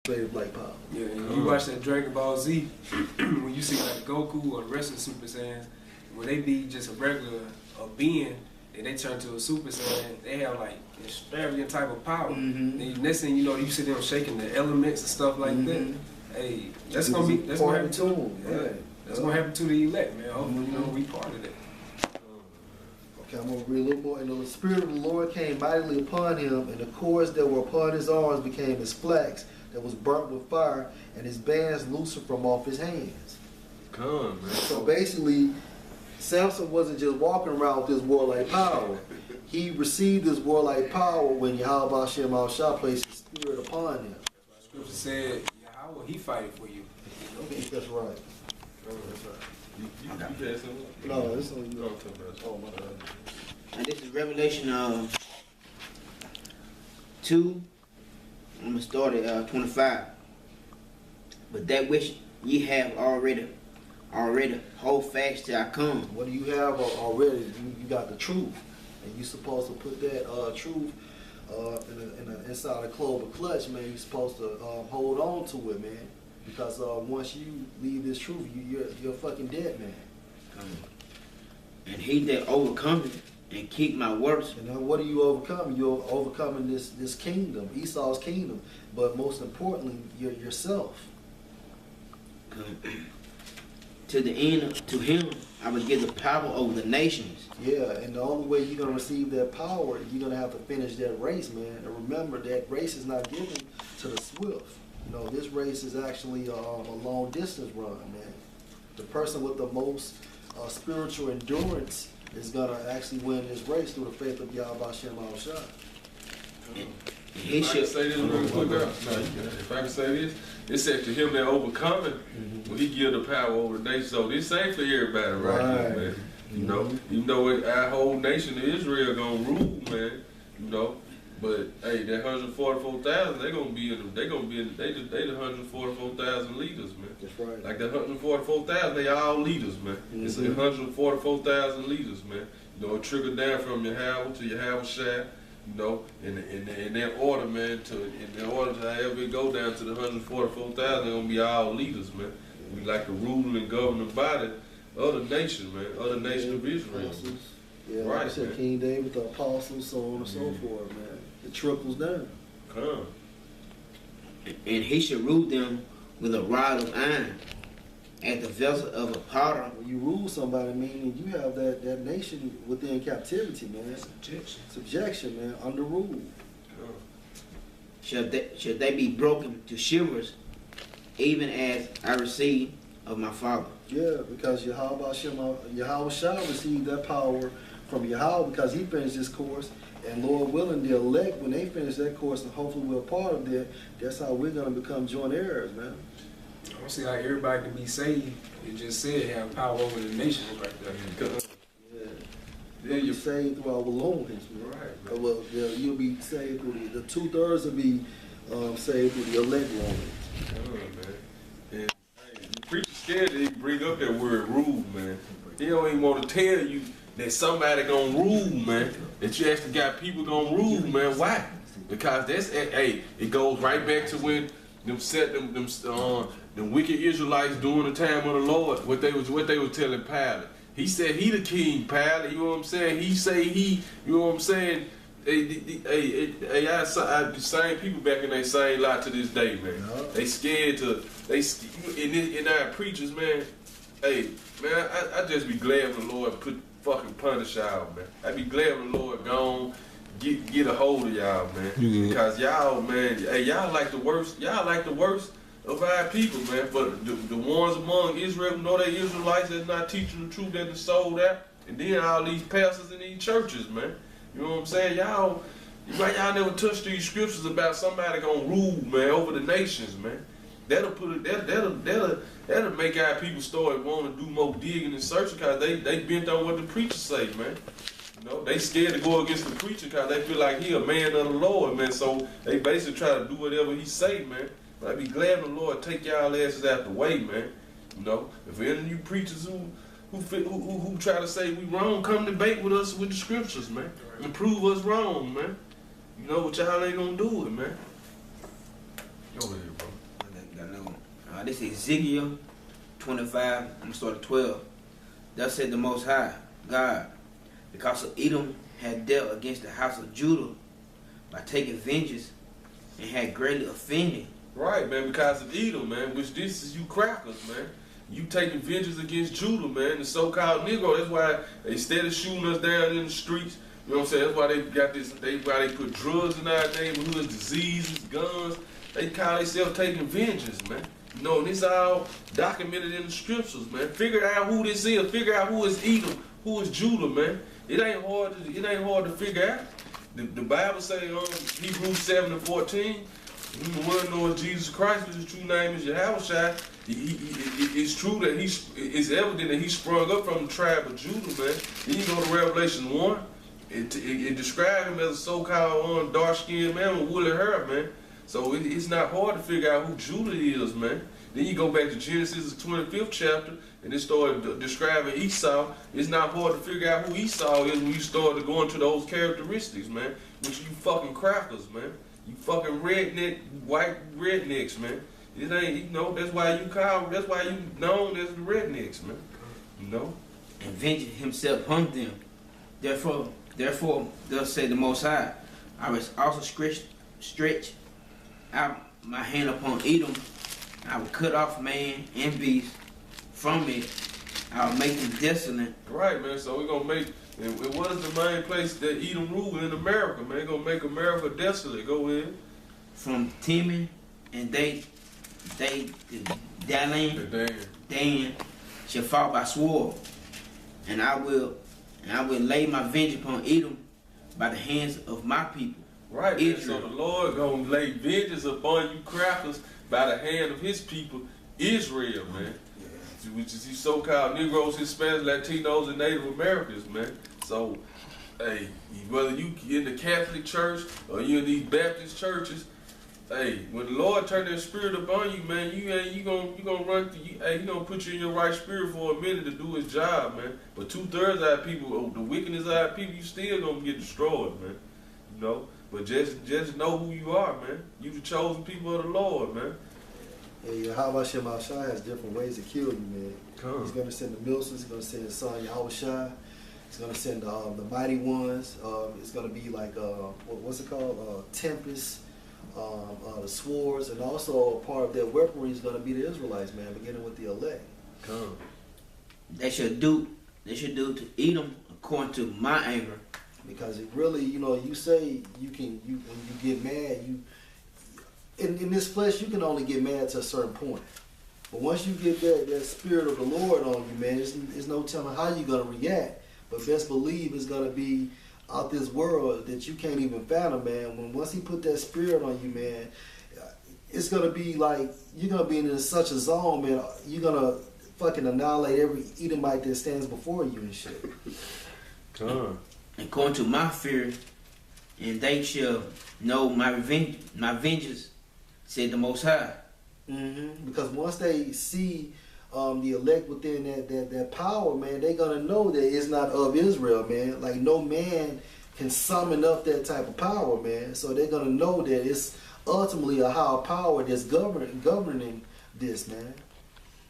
Creative Black Power. Yeah, and you watch that Dragon Ball Z, when you see like Goku or the rest of the Super Saiyans, when they be just a regular being, and they turn to a Super Saiyan, they have like extravagant type of power. And next thing you know, you see them shaking the elements and stuff like that. Hey, that's gonna happen to them. Yeah. That's gonna happen to the elect, man. Hopefully, you know, we part of that. Okay, I'm gonna read a little more. And the Spirit of the Lord came mightily upon him, and the cords that were upon his arms became as flax that was burnt with fire, and his bands loosened from off his hands. Come, man. So basically, Samson wasn't just walking around with this warlike power. He received this warlike power when Yahawashi placed his spirit upon him. Scripture said, Yahweh, he fighting for you. That's right. That's right. You had something? No, this on you. Oh, my God. And this is Revelation 2. I'm going to start at 25. But that which ye have already hold fast till I come. What do you have already? You got the truth. And you're supposed to put that truth inside a clover clutch, man. You're supposed to hold on to it, man. Because once you leave this truth, you're a fucking dead man. And he that overcometh and keep my works. And now what are you overcoming? You're overcoming this kingdom, Esau's kingdom. But most importantly, yourself. To the end, to him I will give the power over the nations. Yeah, and the only way you're going to receive that power, you're going to have to finish that race, man. And remember, that race is not given to the swift. You know, this race is actually a long distance run, man. The person with the most spiritual endurance is going to actually win this race through the faith of Yahawashi. If I can say this real quick, if I can say this, it said to him that overcoming, when he give the power over the nation. So this ain't for everybody right here, man. You know, even though our whole nation of Israel gonna rule, man. You know, but hey, that 144,000, they the 144,000 leaders, man. That's right. Like the 144,000, they all leaders, man. It's 144,000 leaders, man. You know, it trickled down from Yahweh to Yahawashi. You know, in that order, man, in order to however it go down to the 144,000, they're gonna be all leaders, man. We like the ruling and governing body of the nation, man, of the nation of Israel. Yeah, right, like I said, King David, the apostles, so on and so forth, man. It trickles down. Come. And he shall rule them with a rod of iron, at the vessel of a potter. When you rule somebody, meaning you have that nation within captivity, man. Subjection, man, under rule. Shall they be broken to shivers, even as I received of my father. Yeah, because Yahawashi received that power from Yahweh because he finished his course. And Lord willing, the elect, when they finish that course, and hopefully we're a part of that, that's how we're going to become joint heirs, man. I don't see how everybody can be saved. It just said have power over the nation right there. Yeah, you're saved through our loneliness, man. Right. Well, yeah, you'll be saved through the 2/3 will be saved through the elect loneliness. Man. And hey, the preacher scared to even bring up that word rule, man. He don't even want to tell you that somebody gonna rule, man. That you actually got people gonna rule, man. Why? Because that's it goes right back to when them wicked Israelites during the time of the Lord, what they was telling Pilate. He said he the king, Pilate. You know what I'm saying? He say he. You know what I'm saying? The same people back in they same lot to this day, man. They scared to in our preachers, man. Hey, man, I just be glad when the Lord fucking punish y'all, man. I be glad when the Lord gone get a hold of y'all, man. Because y'all, man, hey, y'all like the worst. Y'all like the worst of our people, man. But the ones among Israel who know they Israelites that's not teaching the truth that they sold out, and then all these pastors in these churches, man. You know what I'm saying? Y'all never touch these scriptures about somebody gonna rule, man, over the nations, man. That'll make our people start wanting to do more digging and searching because they bent on what the preachers say, man. You know, they scared to go against the preacher because they feel like he a man of the Lord, man. So they basically try to do whatever he say, man. But I be glad the Lord take y'all asses out the way, man. You know, if any of you preachers who try to say we wrong, come debate with us with the scriptures, man, and prove us wrong, man. You know, but y'all ain't gonna do it, man. Go ahead, bro. This is Ezekiel 25. I'm gonna start at 12. Thus said the Most High God, because of Edom had dealt against the house of Judah by taking vengeance and had greatly offended. Right, man, because of Edom, man, which this is you crackers, man. You taking vengeance against Judah, man, the so-called Negro. That's why they instead of shooting us down in the streets, you know what I'm saying? That's why they got this, why they put drugs in our neighborhoods, diseases, guns. They call themselves taking vengeance, man. You know, and it's all documented in the scriptures, man. Figure out who this is. Figure out who is Edom, who is Judah, man. It ain't hard to figure out. The Bible say Hebrews 7:14. We want to know if Jesus Christ, his true name is Yahawashi. It's true that it's evident that he sprung up from the tribe of Judah, man. Then you go to Revelation 1. It describes him as a so-called dark-skinned man with woolly hair, man. So it's not hard to figure out who Judah is, man. Then you go back to Genesis, the 25th chapter, and it started describing Esau. It's not hard to figure out who Esau is when you start to go into those characteristics, man. Which you fucking crackers, man. You fucking white rednecks, man. It ain't, you know, that's why you known as the rednecks, man. You know? And venged himself upon them. Therefore, thus said the Most High, I will also stretch out my hand upon Edom. I will cut off man and beast from it. I will make them desolate. Right, man. So we're gonna make. And what is the main place that Edom rule in America, man? Gonna make America desolate. Go ahead. From Teman and Dan shall fall by sword, and I will lay my vengeance upon Edom by the hands of my people. Right, Israel. man. So the Lord gonna lay vengeance upon you crackers by the hand of His people, Israel, man. Which is these so-called Negroes, Hispanics, Latinos, and Native Americans, man. So, hey, whether you in the Catholic Church or you in these Baptist churches, hey, when the Lord turn His Spirit upon you, man, you gonna run through. He gonna put you in your right spirit for a minute to do His job, man. But 2/3 of our people, the wickedness of our people, you still gonna get destroyed, man. You know. But just know who you are, man. You the chosen people of the Lord, man. Yeah, Yahawashi Mashai has different ways to kill you, man. He's going to send the Milsons. He's going to send his son Yahawashi. He's going to send the mighty ones. It's going to be like, what's it called? Tempest, the swords, and also part of their weaponry is going to be the Israelites, man, beginning with the elect. They should do to Edom according to my anger. Because it really, you know, you say when you get mad, in this flesh, you can only get mad to a certain point. But once you get that spirit of the Lord on you, man, there's no telling how you're going to react. But best believe it's going to be out this world that you can't even fathom, man. Once He put that spirit on you, man, it's going to be like, you're going to be in such a zone, man. You're going to fucking annihilate every Edomite that stands before you and shit. According to my fear, and they shall know my vengeance, said the Most High. Because once they see the elect within that power, man, they're gonna know that it's not of Israel, man. Like no man can summon up that type of power, man. So they're gonna know that it's ultimately a higher power that's governing this, man.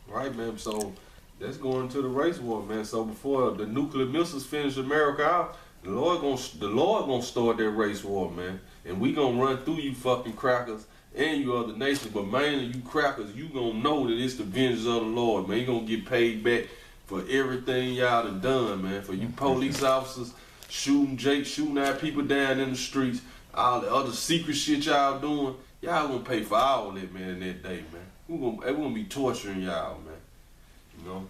Right, man. So that's going into the race war, man. So before the nuclear missiles finish America out, the Lord gonna start that race war, man. And we gonna run through you fucking crackers and you other nations, but mainly you crackers, you gonna know that it's the vengeance of the Lord, man. You gonna get paid back for everything y'all done, man. For you police officers shooting our people down in the streets, all the other secret shit y'all doing, y'all gonna pay for all that, man, in that day, man. We're gonna be torturing y'all, man. You know?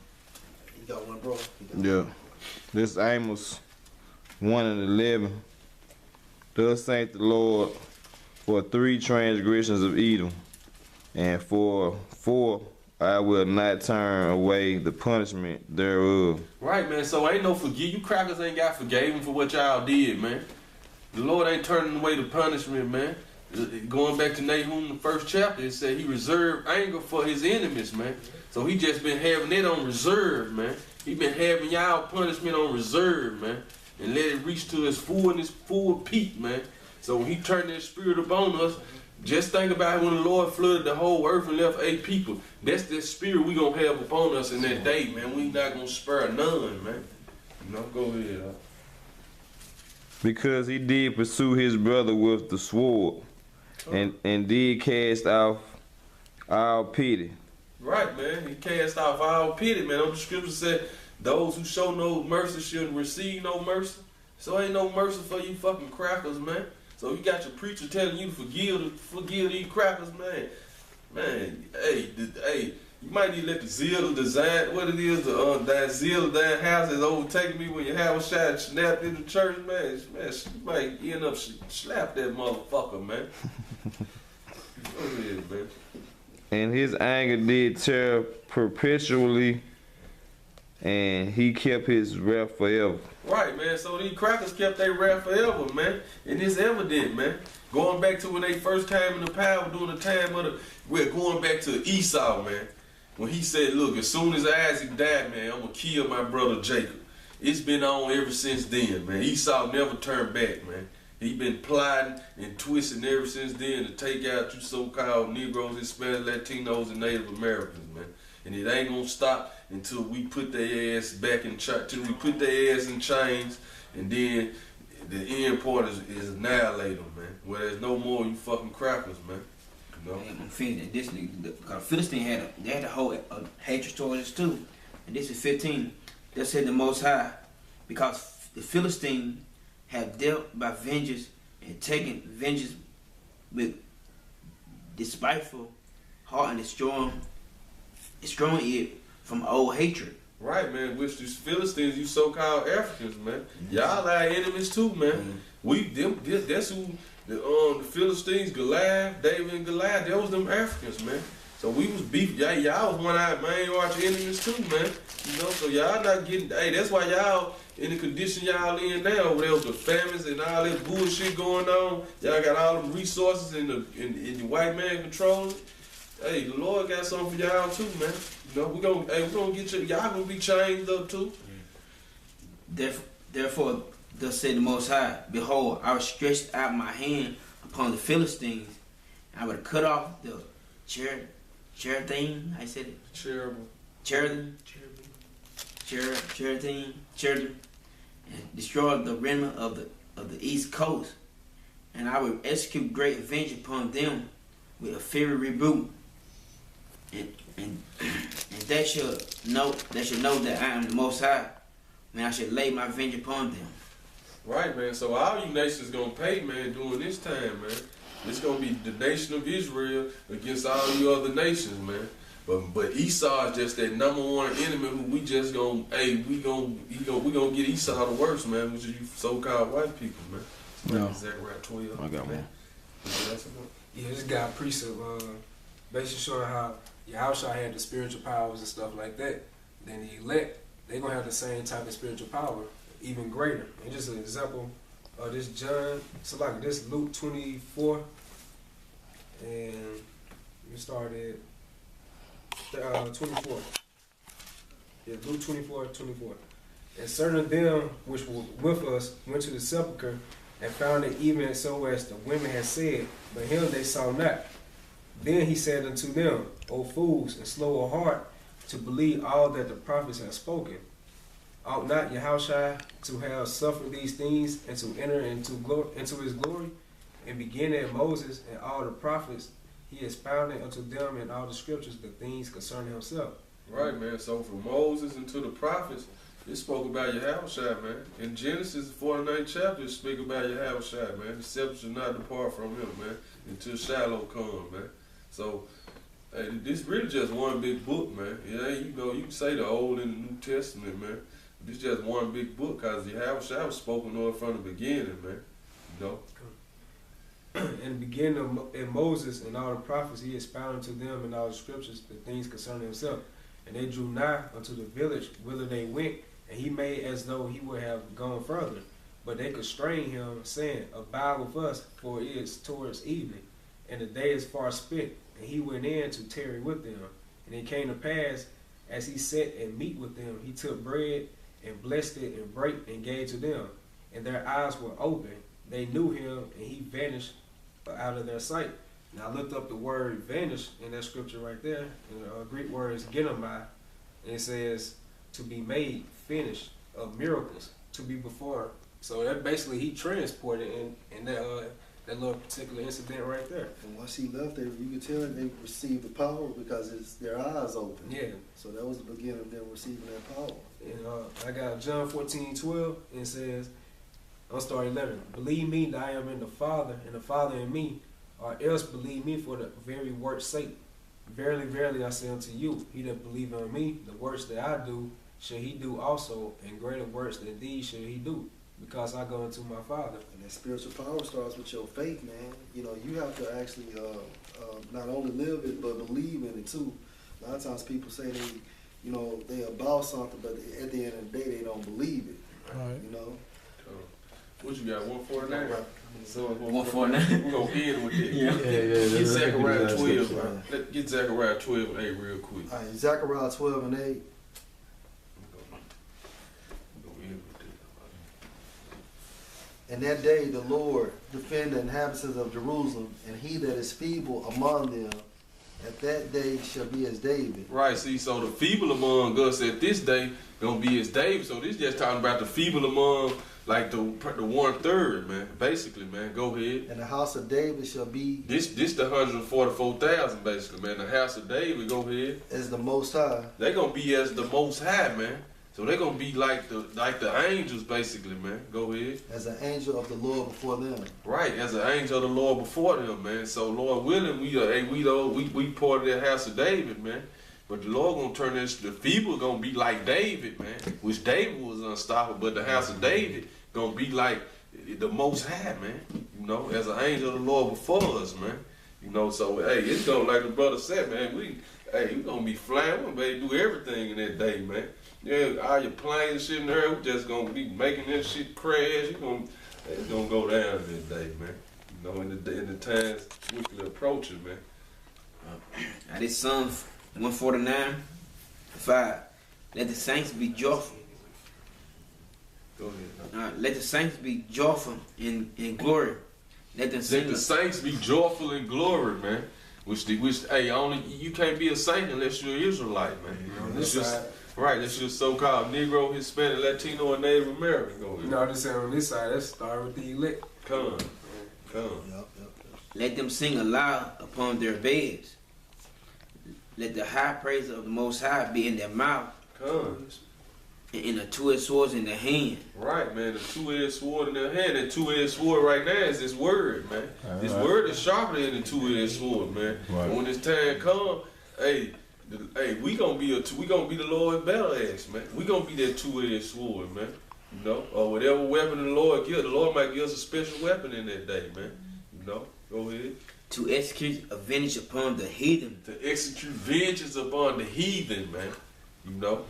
You got one, bro? Yeah. This Amos 1:11. Thus saith the Lord, for 3 transgressions of Edom, and for 4 I will not turn away the punishment thereof. Right, man. So ain't no forgive. You crackers ain't got forgiven for what y'all did, man. The Lord ain't turning away the punishment, man. Going back to Nahum, the 1st chapter, it said He reserved anger for His enemies, man. So He just been having it on reserve, man. He been having y'all punishment on reserve, man. And let it reach to its full peak, man. So when He turned that spirit upon us, Just think about when the Lord flooded the whole earth and left 8 people. That's the spirit we gonna have upon us in that day, man. We not gonna spare none, man. Go ahead. Because he did pursue his brother with the sword, and did cast off our pity. Right, man. He cast off our pity, man. The scripture said, those who show no mercy shouldn't receive no mercy. So ain't no mercy for you fucking crackers, man. So you got your preacher telling you to forgive these crackers, man. Man, hey, you might need to let the zeal of design, what it is, that zeal of that house is overtaking me when you have a shot snapped in the church, man. Man, you might end up slap that motherfucker, man. Go ahead, man. And his anger did tear perpetually, and he kept his wrath forever. Right, man. So these crackers kept their wrath forever, man. And it's evident, man. Going back to when they first came into power during the time of we're going back to Esau, man. When he said, look, as soon as Isaac died, man, I'm going to kill my brother Jacob. It's been on ever since then, man. Esau never turned back, man. He been plotting and twisting ever since then to take out you so-called Negroes, Hispanics, Latinos, and Native Americans, man. And it ain't gonna stop until we put their ass back in till we put their ass in chains, and then the end part is annihilate them, man. Where there's no more you fucking crackers, man. I'm feeling this nigga, because Philistine had a whole hatred towards us too. And this is 15. That said the Most High, because the Philistine have dealt by vengeance and taken vengeance with despiteful heart and destroying it from old hatred. Right, man. Which these Philistines, you so-called Africans, man. Y'all our enemies too, man. That's who the Philistines, Goliath, David and Goliath, that was them Africans, man. So we was beef. Y'all was one of our main arch enemies too, man. So y'all not getting. Hey, that's why y'all in the condition y'all in now. Where there was the famines and all that bullshit going on. Y'all got all them resources in the white man controlling. Hey, the Lord got something for y'all too, man. We gonna get you. Y'all gonna be changed up too. Therefore, thus said the Most High, behold, I will stretch out my hand upon the Philistines. I would cut off the cherubim. I said it. Cherubim, and destroy the remnant of the east coast. And I will execute great vengeance upon them with a fiery rebuke. And they shall know that I am the Most High, and I shall lay my vengeance upon them. Right, man. So all you nations gonna pay, man, during this time, man. It's gonna be the nation of Israel against all you other nations, man. But Esau is just that number one enemy who we just gonna, we gonna get Esau the worst, man, which is you so-called white people, man. No. Zechariah 12. I got one. Yeah, this guy precept, basically showing how Yahawashi had the spiritual powers and stuff like that. Then the elect, they gonna have the same type of spiritual power, even greater. And just an example of this John, so like this Luke 24, and we started 24. Yeah, Luke 24:24. And certain of them which were with us went to the sepulchre and found it even so as the women had said, but him they saw not. Then he said unto them, O fools, and slow of heart, to believe all that the prophets have spoken. Ought not Yahawashi to have suffered these things and to enter into his glory? And beginning at Moses and all the prophets, he expounded unto them in all the scriptures the things concerning himself. Right, man. So from Moses into the prophets, it spoke about Yahawashi, man. In Genesis, the 49th chapter, it speak about Yahawashi, man. The scepter should not depart from him, man, until Shiloh come, man. So, hey, this really just one big book, man. Yeah, you can say the Old and the New Testament, man. This just one big book, because Yahawashi was spoken of from the beginning, man. In the beginning of Moses and all the prophets, he expounded to them in all the scriptures the things concerning himself. And they drew nigh unto the village whither they went, and he made as though he would have gone further. But they constrained him, saying, Abide with us, for it is towards evening, and the day is far spent. And he went in to tarry with them. And it came to pass, as he sat and meat with them, he took bread, and blessed it, and brake, and gave to them. And their eyes were open. They knew him, and he vanished out of their sight. And I looked up the word vanish in that scripture right there. And the Greek word is genomai. And it says to be made, finished, of miracles, to be performed. So that basically he transported in that little particular incident right there. And once he left there, you could tell they received the power because their eyes open. Yeah. So that was the beginning of them receiving that power. And I got John 14:12, and it says, I'll start 11. Believe me that I am in the Father, and the Father in me, or else believe me for the very work's sake. Verily, verily, I say unto you, he that believeth on me, the works that I do, shall he do also, and greater works than these shall he do, because I go unto my Father. And that spiritual power starts with your faith, man. You know, you have to actually not only live it, but believe in it too. A lot of times people say they about something, but at the end of the day, they don't believe it. Right. You know? What you got, 149? So 149. We're going to end with that. Yeah. Get Zechariah That's 12. good. Let's get Zechariah 12 and 8 real quick. All right, Zechariah 12 and 8. We're gonna end with that. In that day the Lord defend the inhabitants of Jerusalem, and he that is feeble among them at that day shall be as David. Right, see, so the feeble among us at this day gonna be as David. So this just talking about the feeble among, like the 1/3, man. Basically, man. Go ahead. And the house of David shall be This the 144,000, basically, man. The house of David. Go ahead. as the Most High. They gonna be as the Most High, man. So they gonna be like the angels, basically, man. Go ahead. As an angel of the Lord before them. Right, as an angel of the Lord before them, man. So Lord willing, we part of that house of David, man. But the Lord gonna turn this. The feeble gonna be like David, man. Which David was unstoppable, but the house of David gonna be like the Most High, man. You know, as an angel of the Lord before us, man. You know, so hey, it's gonna, like the brother said, man. We gonna be flying. We gonna be able to do everything in that day, man. Yeah, all your planes and shit in there, we just gonna be making that shit crash. It's gonna go down that day, man. You know, in the times quickly approaching, man. Now this Psalms 149, 5. Let the saints be joyful. Go ahead. Let the saints be joyful in glory. Let them Let sing. the saints be joyful in glory, man. Which only you can't be a saint unless you're an Israelite, man. On It's this just side, right. That's your so-called Negro, Hispanic, Latino, and Native American. Go ahead. I just said on this side, let's start with the elect. Come. Yep. Let them sing aloud upon their beds. Let the high praise of the Most High be in their mouth, Come. and in the two-edged swords in their hand. Right, man. The two-edged sword in their hand. That two-edged sword right now is this word, man. This word is sharper than the two-edged sword, man. Right. And when this time come, we gonna be the Lord's battle axe, man. We gonna be that two-edged sword, man. You know, or whatever weapon the Lord gives. The Lord might give us a special weapon in that day, man. You know, go ahead. To execute a vengeance upon the heathen. To execute vengeance upon the heathen, man. You know,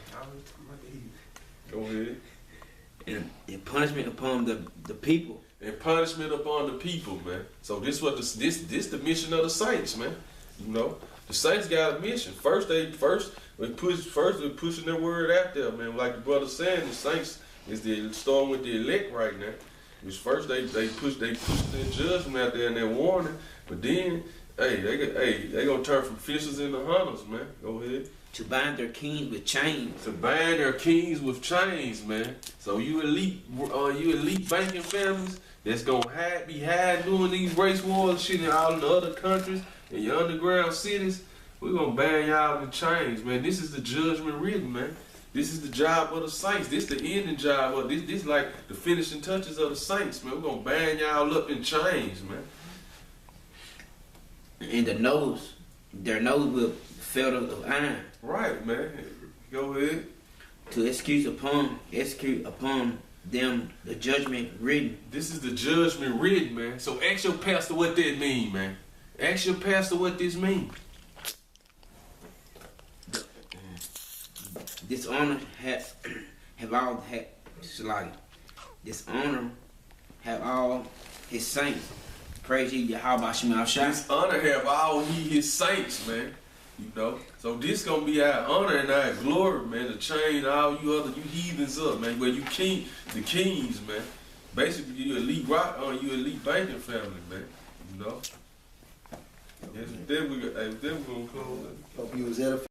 go ahead. And punishment upon the people. And punishment upon the people, man. So this the mission of the saints, man. You know, the saints got a mission. First they pushing their word out there, man. Like the brother saying, the saints is starting with the elect right now. Which first they push their judgment out there and their warning, but then they gonna turn from fishers into hunters, man. Go ahead. To bind their kings with chains. To bind their kings with chains, man. So you elite banking families that's gonna be hiding doing these race wars and shit in all the other countries and your underground cities. We're gonna bind y'all in chains, man. This is the judgment written, man. This is the job of the saints. This the ending job of this like the finishing touches of the saints, man. We're gonna bind y'all up in chains, man. And their nose will felt of iron. Right, man. Go ahead. To execute upon them the judgment written. This is the judgment written, man. So ask your pastor what that mean, man. Ask your pastor what this mean. Dishonor have all had dishonor have all his saints. Praise ye Yahawashi. This honor have all his saints, man. You know, so this gonna be our honor and our glory, man. To chain all you heathens up, man. Where you the kings, man. Basically, you elite banking family, man. You know. Yes, then we gonna close it. Hope you was edified.